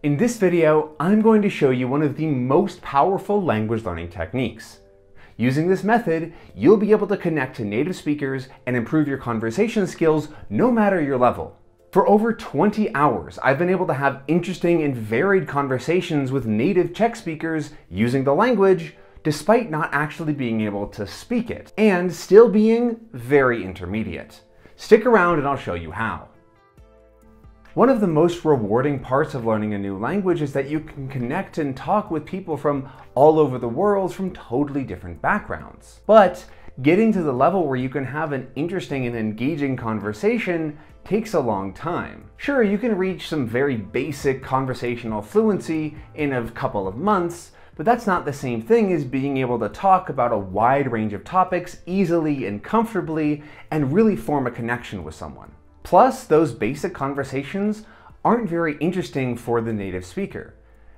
In this video, I'm going to show you one of the most powerful language learning techniques. Using this method, you'll be able to connect to native speakers and improve your conversation skills no matter your level. For over 20 hours, I've been able to have interesting and varied conversations with native Czech speakers using the language, despite not actually being able to speak it, and still being very intermediate. Stick around and I'll show you how. One of the most rewarding parts of learning a new language is that you can connect and talk with people from all over the world from totally different backgrounds. But getting to the level where you can have an interesting and engaging conversation takes a long time. Sure, you can reach some very basic conversational fluency in a couple of months, but that's not the same thing as being able to talk about a wide range of topics easily and comfortably and really form a connection with someone. Plus, those basic conversations aren't very interesting for the native speaker.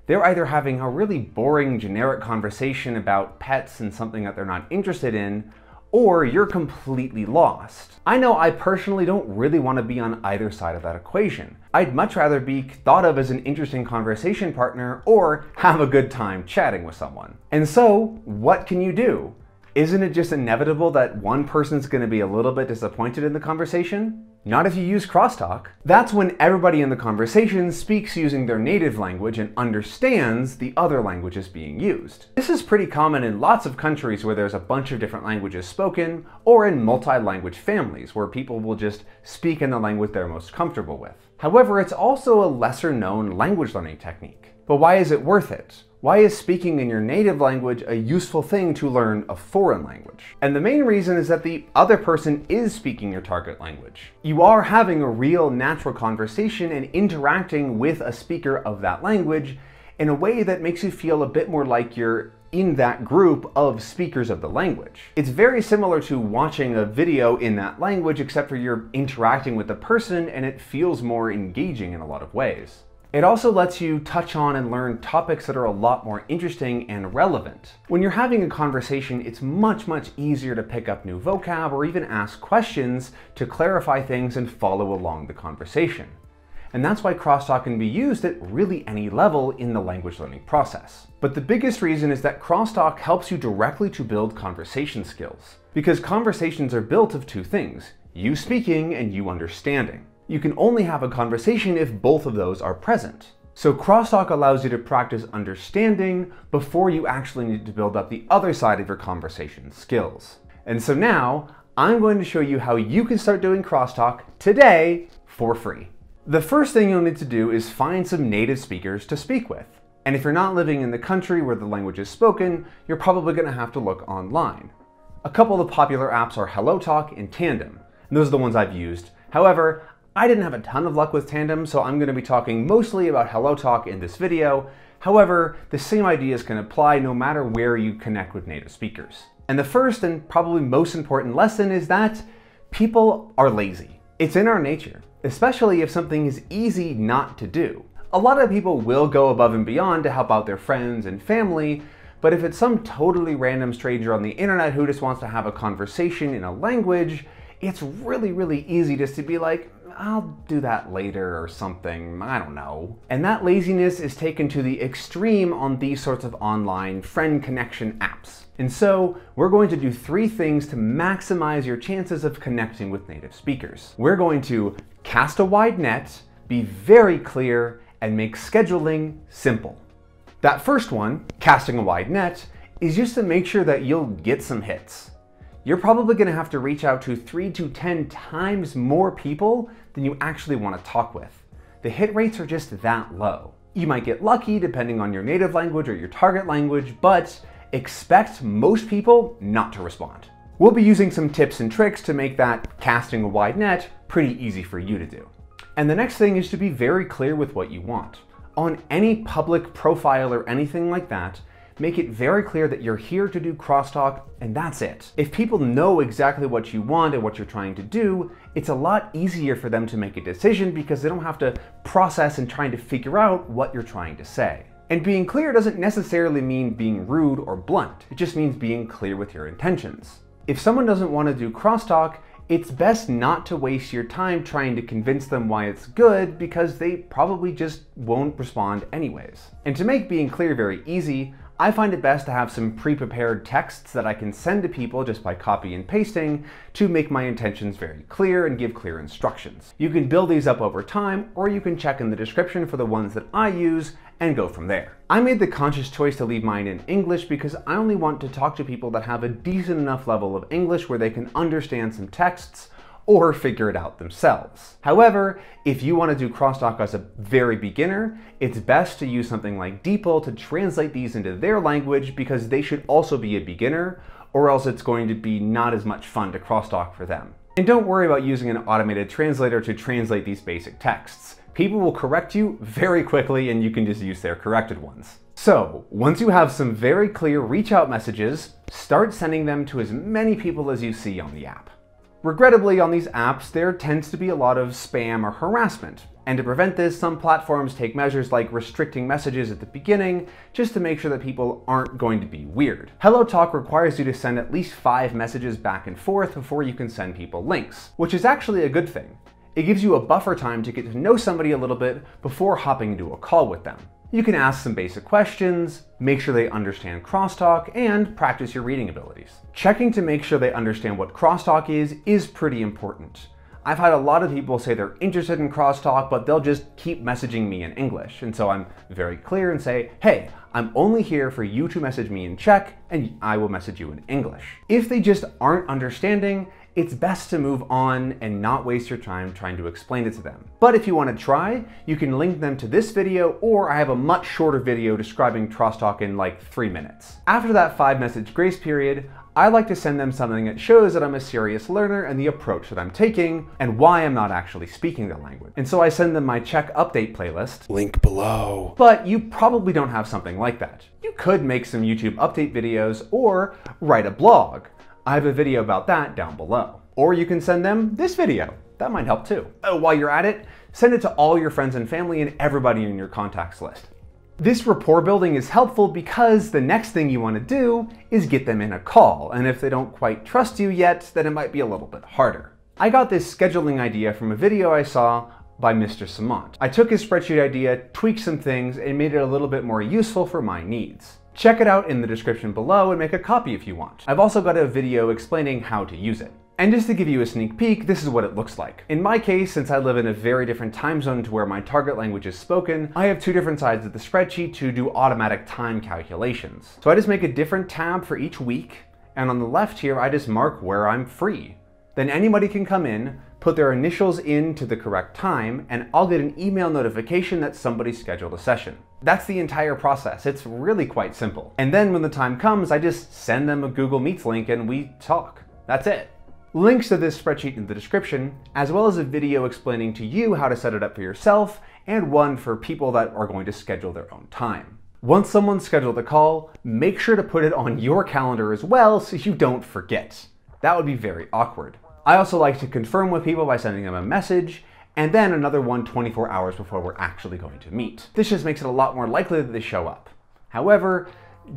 They're either having a really boring, generic conversation about pets and something that they're not interested in, or you're completely lost. I know I personally don't really want to be on either side of that equation. I'd much rather be thought of as an interesting conversation partner or have a good time chatting with someone. And so, what can you do? Isn't it just inevitable that one person's going to be a little bit disappointed in the conversation? Not if you use crosstalk. That's when everybody in the conversation speaks using their native language and understands the other languages being used. This is pretty common in lots of countries where there's a bunch of different languages spoken, or in multi-language families where people will just speak in the language they're most comfortable with. However, it's also a lesser known language learning technique. But why is it worth it? Why is speaking in your native language a useful thing to learn a foreign language? And the main reason is that the other person is speaking your target language. You are having a real natural conversation and interacting with a speaker of that language in a way that makes you feel a bit more like you're in that group of speakers of the language. It's very similar to watching a video in that language, except for you're interacting with the person and it feels more engaging in a lot of ways. It also lets you touch on and learn topics that are a lot more interesting and relevant. When you're having a conversation, it's much easier to pick up new vocab or even ask questions to clarify things and follow along the conversation. And that's why crosstalk can be used at really any level in the language learning process. But the biggest reason is that crosstalk helps you directly to build conversation skills. Because conversations are built of two things: you speaking and you understanding. You can only have a conversation if both of those are present. So crosstalk allows you to practice understanding before you actually need to build up the other side of your conversation skills. And so now, I'm going to show you how you can start doing crosstalk today for free. The first thing you'll need to do is find some native speakers to speak with. And if you're not living in the country where the language is spoken, you're probably going to have to look online. A couple of popular apps are HelloTalk and Tandem, and those are the ones I've used. However, I didn't have a ton of luck with Tandem, so I'm going to be talking mostly about HelloTalk in this video. However, the same ideas can apply no matter where you connect with native speakers. And the first and probably most important lesson is that people are lazy. It's in our nature, especially if something is easy not to do. A lot of people will go above and beyond to help out their friends and family, but if it's some totally random stranger on the internet who just wants to have a conversation in a language, it's really easy just to be like, I'll do that later or something, I don't know. And that laziness is taken to the extreme on these sorts of online friend connection apps. And so we're going to do 3 things to maximize your chances of connecting with native speakers. We're going to cast a wide net, be very clear, and make scheduling simple. That first one, casting a wide net, is just to make sure that you'll get some hits. You're probably going to have to reach out to 3 to 10 times more people than you actually want to talk with. The hit rates are just that low. You might get lucky depending on your native language or your target language, but expect most people not to respond. We'll be using some tips and tricks to make that casting a wide net pretty easy for you to do. And the next thing is to be very clear with what you want. On any public profile or anything like that, make it very clear that you're here to do crosstalk, and that's it. If people know exactly what you want and what you're trying to do, it's a lot easier for them to make a decision because they don't have to process and trying to figure out what you're trying to say. And being clear doesn't necessarily mean being rude or blunt. It just means being clear with your intentions. If someone doesn't want to do crosstalk, it's best not to waste your time trying to convince them why it's good, because they probably just won't respond anyways. And to make being clear very easy, I find it best to have some pre-prepared texts that I can send to people just by copy and pasting to make my intentions very clear and give clear instructions. You can build these up over time, or you can check in the description for the ones that I use and go from there. I made the conscious choice to leave mine in English because I only want to talk to people that have a decent enough level of English where they can understand some texts or figure it out themselves. However, if you want to do crosstalk as a very beginner, it's best to use something like DeepL to translate these into their language, because they should also be a beginner, or else it's going to be not as much fun to crosstalk for them. And don't worry about using an automated translator to translate these basic texts. People will correct you very quickly and you can just use their corrected ones. So, once you have some very clear reach out messages, start sending them to as many people as you see on the app. Regrettably, on these apps, there tends to be a lot of spam or harassment. And to prevent this, some platforms take measures like restricting messages at the beginning, just to make sure that people aren't going to be weird. HelloTalk requires you to send at least 5 messages back and forth before you can send people links, which is actually a good thing. It gives you a buffer time to get to know somebody a little bit before hopping into a call with them. You can ask some basic questions, make sure they understand crosstalk, and practice your reading abilities. Checking to make sure they understand what crosstalk is pretty important. I've had a lot of people say they're interested in crosstalk, but they'll just keep messaging me in English. And so I'm very clear and say, hey, I'm only here for you to message me in Czech, and I will message you in English. If they just aren't understanding, it's best to move on and not waste your time trying to explain it to them. But if you want to try, you can link them to this video, or I have a much shorter video describing crosstalk in like 3 minutes. After that 5-message grace period, I like to send them something that shows that I'm a serious learner and the approach that I'm taking, and why I'm not actually speaking the language. And so I send them my Czech update playlist, link below. But you probably don't have something like that. You could make some YouTube update videos or write a blog. I have a video about that down below. Or you can send them this video. That might help too. While you're at it, send it to all your friends and family and everybody in your contacts list. This rapport building is helpful because the next thing you want to do is get them in a call, and if they don't quite trust you yet, then it might be a little bit harder. I got this scheduling idea from a video I saw by Mr. Samant. I took his spreadsheet idea, tweaked some things, and made it a little bit more useful for my needs. Check it out in the description below and make a copy if you want. I've also got a video explaining how to use it. And just to give you a sneak peek, this is what it looks like. In my case, since I live in a very different time zone to where my target language is spoken, I have 2 different sides of the spreadsheet to do automatic time calculations. So I just make a different tab for each week, and on the left here, I just mark where I'm free. Then anybody can come in, put their initials into the correct time, and I'll get an email notification that somebody scheduled a session. That's the entire process. It's really quite simple. And then when the time comes, I just send them a Google Meets link and we talk. That's it. Links to this spreadsheet in the description, as well as a video explaining to you how to set it up for yourself, and one for people that are going to schedule their own time. Once someone's scheduled a call, make sure to put it on your calendar as well so you don't forget. That would be very awkward. I also like to confirm with people by sending them a message, and then another one 24 hours before we're actually going to meet. This just makes it a lot more likely that they show up. However,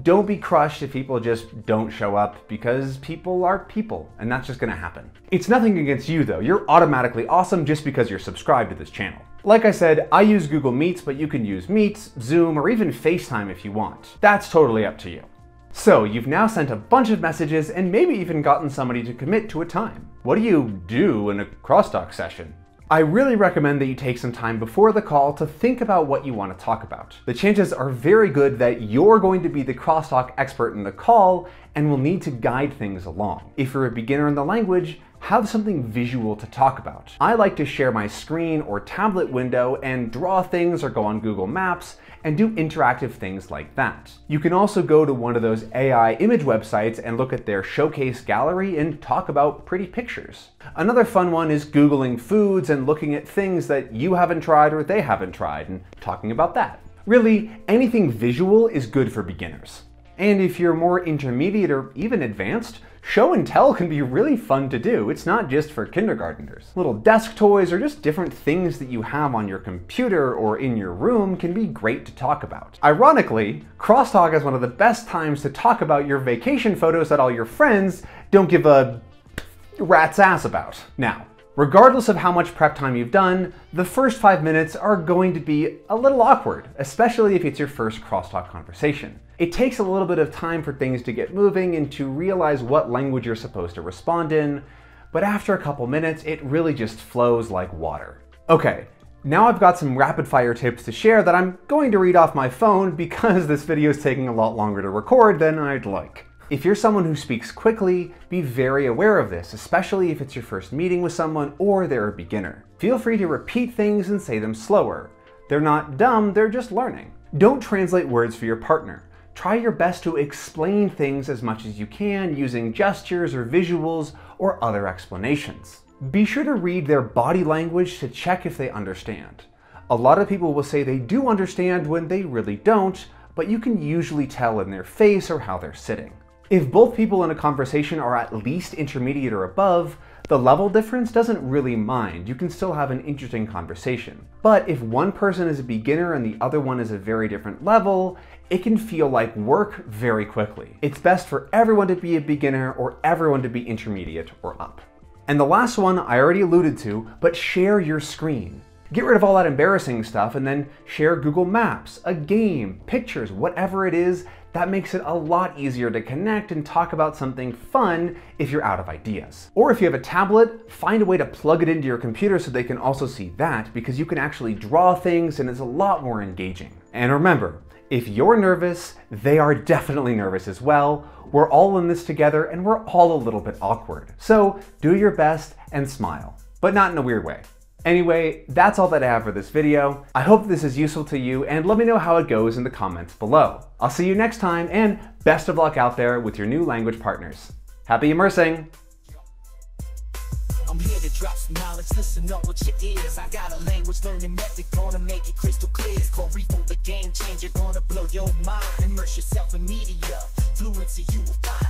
don't be crushed if people just don't show up, because people are people, and that's just gonna happen. It's nothing against you though. You're automatically awesome just because you're subscribed to this channel. Like I said, I use Google Meets, but you can use Meets, Zoom, or even FaceTime if you want. That's totally up to you. So you've now sent a bunch of messages and maybe even gotten somebody to commit to a time. What do you do in a crosstalk session? I really recommend that you take some time before the call to think about what you want to talk about. The chances are very good that you're going to be the crosstalk expert in the call and will need to guide things along. If you're a beginner in the language, have something visual to talk about. I like to share my screen or tablet window and draw things or go on Google Maps and do interactive things like that. You can also go to one of those AI image websites and look at their showcase gallery and talk about pretty pictures. Another fun one is Googling foods and looking at things that you haven't tried or they haven't tried and talking about that. Really, anything visual is good for beginners. And if you're more intermediate or even advanced, show and tell can be really fun to do. It's not just for kindergartners. Little desk toys or just different things that you have on your computer or in your room can be great to talk about. Ironically, crosstalk is one of the best times to talk about your vacation photos that all your friends don't give a rat's ass about. Now, regardless of how much prep time you've done, the first 5 minutes are going to be a little awkward, especially if it's your first crosstalk conversation. It takes a little bit of time for things to get moving and to realize what language you're supposed to respond in, but after a couple minutes, it really just flows like water. Okay, now I've got some rapid fire tips to share that I'm going to read off my phone because this video is taking a lot longer to record than I'd like. If you're someone who speaks quickly, be very aware of this, especially if it's your first meeting with someone or they're a beginner. Feel free to repeat things and say them slower. They're not dumb, they're just learning. Don't translate words for your partner. Try your best to explain things as much as you can using gestures or visuals or other explanations. Be sure to read their body language to check if they understand. A lot of people will say they do understand when they really don't, but you can usually tell in their face or how they're sitting. If both people in a conversation are at least intermediate or above, the level difference doesn't really mind. You can still have an interesting conversation. But if one person is a beginner and the other one is a very different level, it can feel like work very quickly. It's best for everyone to be a beginner or everyone to be intermediate or up. And the last one I already alluded to, but share your screen. Get rid of all that embarrassing stuff and then share Google Maps, a game, pictures, whatever it is. That makes it a lot easier to connect and talk about something fun if you're out of ideas. Or if you have a tablet, find a way to plug it into your computer so they can also see that, because you can actually draw things and it's a lot more engaging. And remember, if you're nervous, they are definitely nervous as well. We're all in this together and we're all a little bit awkward. So do your best and smile, but not in a weird way. Anyway, that's all that I have for this video. I hope this is useful to you and let me know how it goes in the comments below. I'll see you next time and best of luck out there with your new language partners. Happy immersing! I'm here to drop some knowledge, listen up with your ears. I got a language learning method, gonna make it crystal clear. It's called Repo, the game changer, gonna blow your mind. Immerse yourself in media, fluency you will find.